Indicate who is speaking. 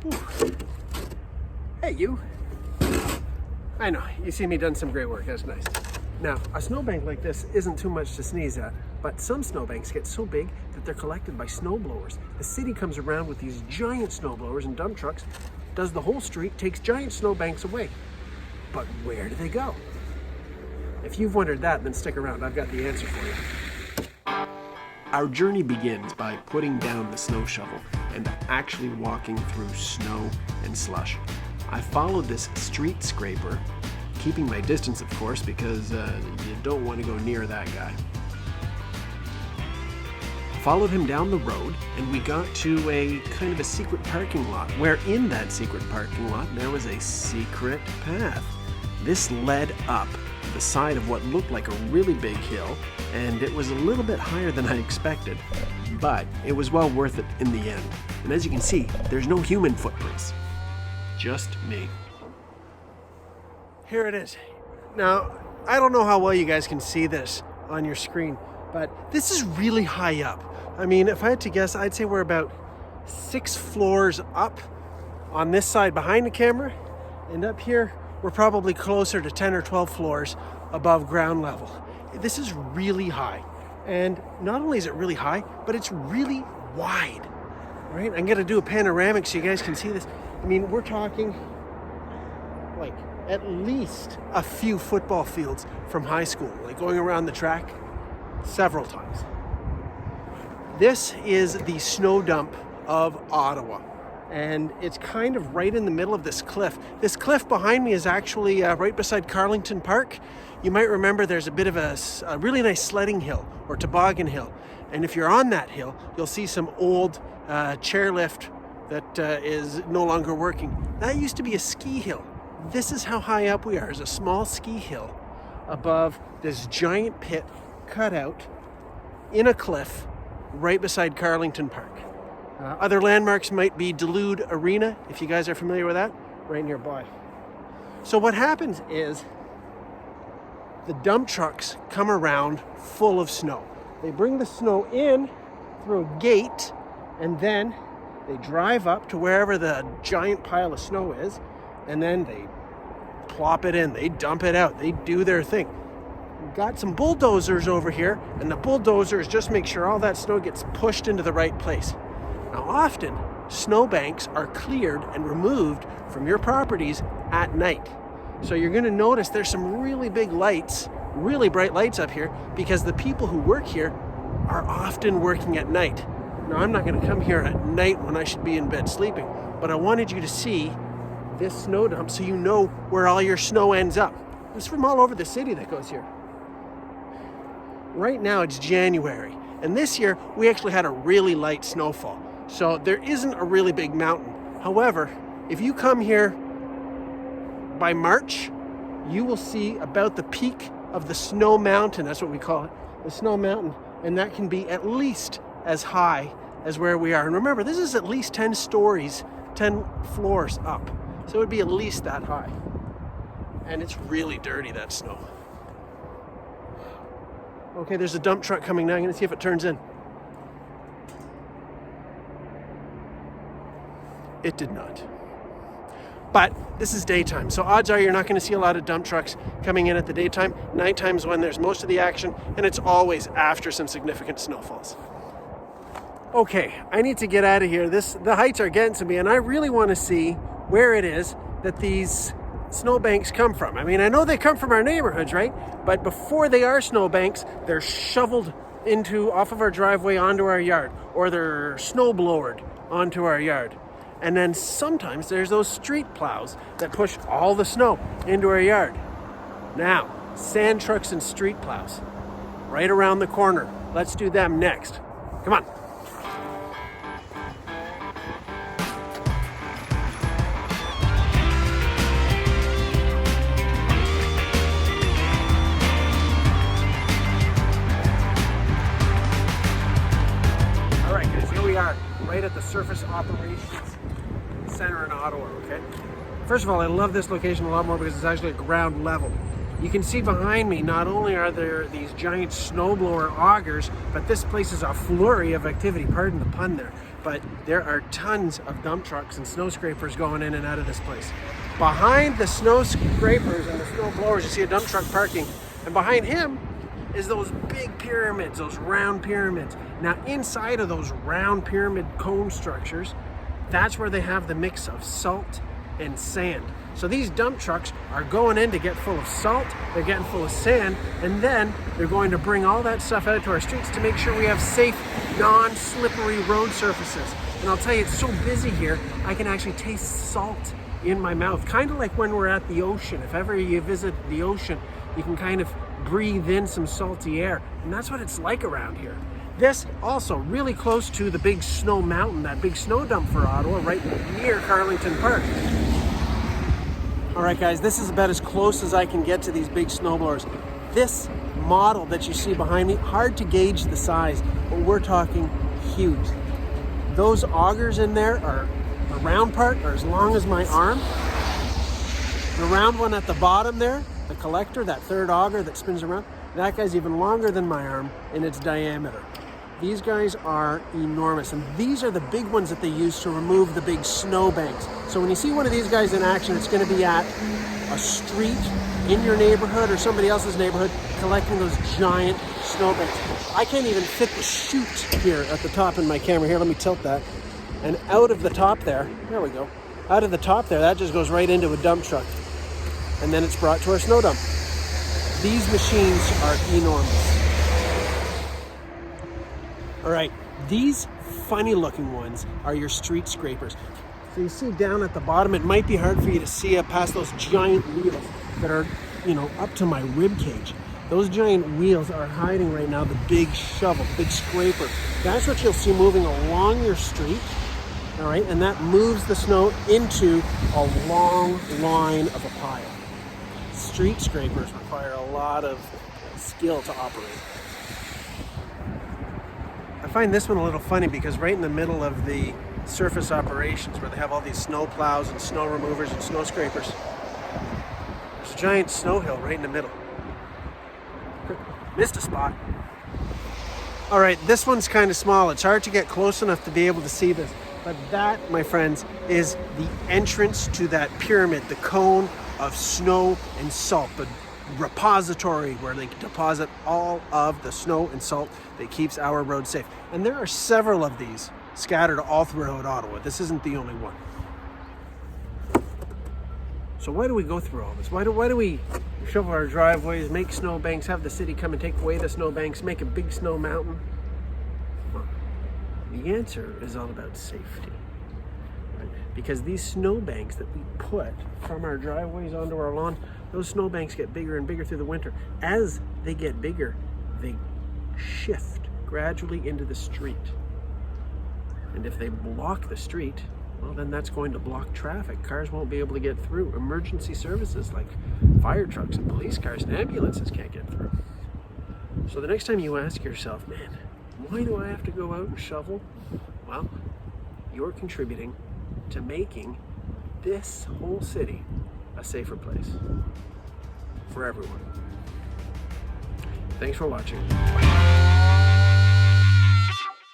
Speaker 1: Ooh. Hey, you. I know, you see me done some great work, that's nice. Now, a snowbank like this isn't too much to sneeze at, but some snowbanks get so big that they're collected by snow blowers. The city comes around with these giant snow blowers and dump trucks, does the whole street, takes giant snowbanks away. But where do they go? If you've wondered that, then stick around, I've got the answer for you. Our journey begins by putting down the snow shovel and actually walking through snow and slush. I followed this street scraper, keeping my distance, of course, because you don't want to go near that guy. Followed him down the road, and we got to a kind of a secret parking lot, where in that secret parking lot there was a secret path. This led up the side of what looked like a really big hill, and it was a little bit higher than I expected, but it was well worth it in the end. And as you can see, there's no human footprints, just me. Here it is. Now, I don't know how well you guys can see this on your screen, but this is really high up. I mean, if I had to guess, I'd say we're about 6 floors up on this side behind the camera, and up here, we're probably closer to 10 or 12 floors above ground level. This is really high. And not only is it really high, but it's really wide, right? I'm gonna do a panoramic so you guys can see this. I mean, we're talking like at least a few football fields from high school, like going around the track several times. This is the snow dump of Ottawa. And it's kind of right in the middle of this cliff. This cliff behind me is actually right beside Carlington Park. You might remember there's a bit of a really nice sledding hill or toboggan hill. And if you're on that hill, you'll see some old chairlift that is no longer working. That used to be a ski hill. This is how high up we are, is a small ski hill above this giant pit cut out in a cliff right beside Carlington Park. Other landmarks might be Dulude Arena, if you guys are familiar with that, right nearby. So what happens is the dump trucks come around full of snow. They bring the snow in through a gate, and then they drive up to wherever the giant pile of snow is, and then they plop it in, they dump it out, they do their thing. We've got some bulldozers over here, and the bulldozers just make sure all that snow gets pushed into the right place. Now, often, snowbanks are cleared and removed from your properties at night. So you're going to notice there's some really big lights, really bright lights up here, because the people who work here are often working at night. Now, I'm not going to come here at night when I should be in bed sleeping, but I wanted you to see this snow dump so you know where all your snow ends up. It's from all over the city that goes here. Right now, it's January, and this year, we actually had a really light snowfall. So there isn't a really big mountain. However, if you come here by March, you will see about the peak of the Snow Mountain, that's what we call it, the Snow Mountain, and that can be at least as high as where we are. And remember, this is at least 10 stories, 10 floors up. So it would be at least that high. And it's really dirty, that snow. Okay, there's a dump truck coming now. I'm gonna see if it turns in. It did not. But this is daytime, so odds are you're not going to see a lot of dump trucks coming in at the daytime. Nighttime's when there's most of the action, and it's always after some significant snowfalls. Okay, I need to get out of here. The heights are getting to me, and I really want to see where it is that these snowbanks come from. I mean, I know they come from our neighborhoods, right? But before they are snowbanks, they're shoveled off of our driveway onto our yard, or they're snow-blowered onto our yard. And then sometimes there's those street plows that push all the snow into our yard. Now, sand trucks and street plows, right around the corner. Let's do them next. Come on. All right, guys, here we are, right at the Surface Operations Center in Ottawa, okay? First of all, I love this location a lot more because it's actually at ground level. You can see behind me, not only are there these giant snowblower augers, but this place is a flurry of activity, pardon the pun there. but there are tons of dump trucks and snow scrapers going in and out of this place. Behind the snow scrapers and the snow blowers, you see a dump truck parking, and behind him is those big pyramids, those round pyramids. Now inside of those round pyramid cone structures, that's where they have the mix of salt and sand. So these dump trucks are going in to get full of salt, they're getting full of sand, and then they're going to bring all that stuff out to our streets to make sure we have safe, non-slippery road surfaces. And I'll tell you, it's so busy here, I can actually taste salt in my mouth. Kind of like when we're at the ocean. If ever you visit the ocean, you can kind of breathe in some salty air. And that's what it's like around here. This also really close to the big snow mountain, that big snow dump for Ottawa, right near Carlington Park. All right, guys, this is about as close as I can get to these big snowblowers. This model that you see behind me, hard to gauge the size, but we're talking huge. Those augers in there are, the round part are as long as my arm. The round one at the bottom there, the collector, that third auger that spins around, that guy's even longer than my arm in its diameter. These guys are enormous, and these are the big ones that they use to remove the big snow banks. So when you see one of these guys in action, it's going to be at a street in your neighborhood or somebody else's neighborhood collecting those giant snow banks. I can't even fit the chute here at the top in my camera. Here, let me tilt that. And out of the top there we go. Out of the top there, that just goes right into a dump truck. And then it's brought to our snow dump. These machines are enormous. All right, these funny looking ones are your street scrapers. So you see down at the bottom, it might be hard for you to see up past those giant wheels that are, up to my rib cage. Those giant wheels are hiding right now the big shovel, big scraper. That's what you'll see moving along your street, all right? And that moves the snow into a long line of a pile. Street scrapers require a lot of skill to operate. I find this one a little funny because right in the middle of the surface operations where they have all these snow plows and snow removers and snow scrapers, there's a giant snow hill right in the middle. Missed a spot. All right, this one's kind of small. It's hard to get close enough to be able to see this. But that, my friends, is the entrance to that pyramid, the cone of snow and salt, the repository where they deposit all of the snow and salt that keeps our roads safe. And there are several of these scattered all throughout Ottawa. This isn't the only one. So why do we go through all this? Why do we shovel our driveways, make snow banks, have the city come and take away the snow banks, make a big snow mountain? Well, the answer is all about safety. Right? Because these snow banks that we put from our driveways onto our lawn, those snow banks get bigger and bigger through the winter. As they get bigger, they shift gradually into the street. And if they block the street, well, then that's going to block traffic. Cars won't be able to get through. Emergency services like fire trucks and police cars and ambulances can't get through. So the next time you ask yourself, man, why do I have to go out and shovel? Well, you're contributing to making this whole city a safer place for everyone. Thanks for watching.